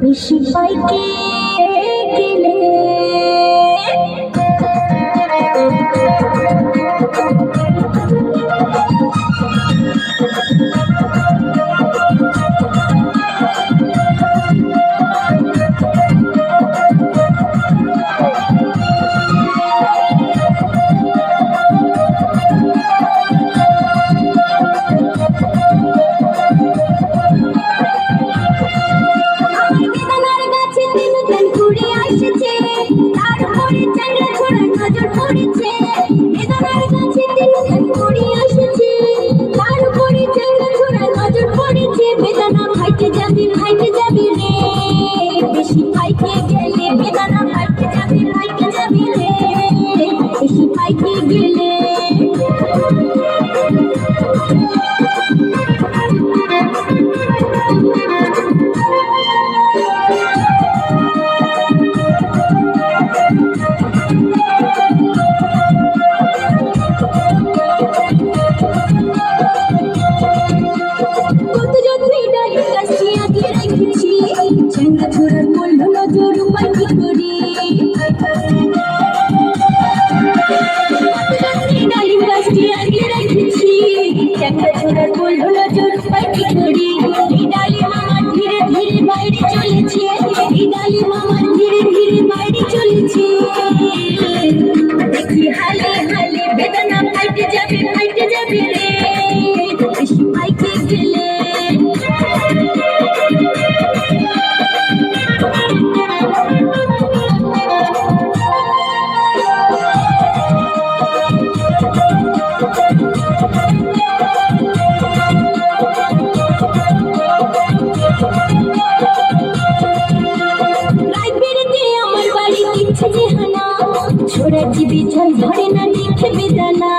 বেশি পাইকে গেলে ভাইতে যাবি রে বেশি পাইকে গেলে বেদানা ভাইতে যাবি রে বেশি পাইকে গেলে দেখি হালে হালে বেদনা ফাইটে যাবে রে বেশি পাইকে গেলে छोड़ा जीवी जल धरे ना देखे बेदाना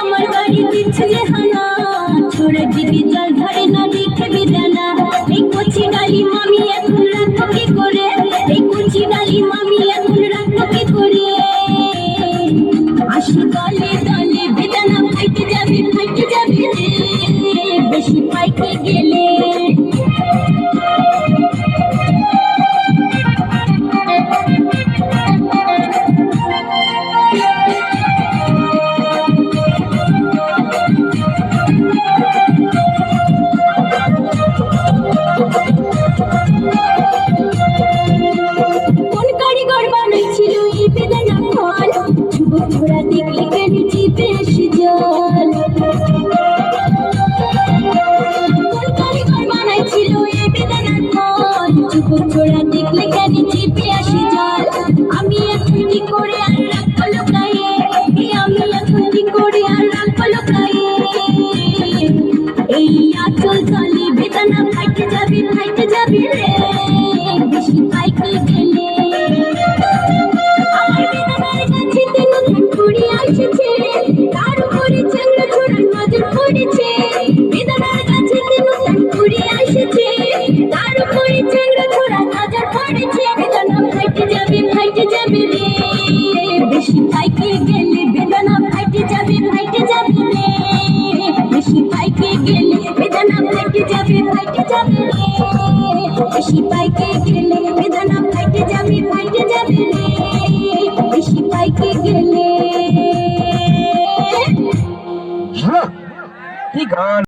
আমার বাড়ি দিচ্ছে হানা छोड़ा जीवी जल धरे ना देखे बेदाना এই কচি ডালি মামি এখন রাখো কি করে এই কচি ডালি মামি এখন রাখো কি করে আসি দলে দলে বেদানা ফাইটে যাবে রে বেশি পাইকে গেলে छोड़ा देखले केन जीवे আসে জল কোন কারিগর বানাইছিল এই বেদানার ফল যুবক ছোড়া দেখলে কেন জিভে আসে জল আমি এখন কি করে আর রাখবো লুকায়ে আমি এখন কি করে আর রাখবো লুকায়ে এই আচল তলে বেদানা ফাইটে যাবে রে বেশি পাইকে গেলে তার উপরে চন্দ্র ছোড়ার নজর পড়েছে বেদানার কাছে নতুন ঘুরে আসছে তার উপরে চন্দ্র ছোড়ার নজর পড়েছে বেদানা ফাইটে যাবে রে বেশি পাইকে গেলে বেদানা ফাইটে যাবে রে বেশি পাইকে গেলে বেদানা ফাইটে যাবে রে বেশি পাইকে গেলে বেদানা ফাইটে যাবে রে বেশি পাইকে গেলে কি গান।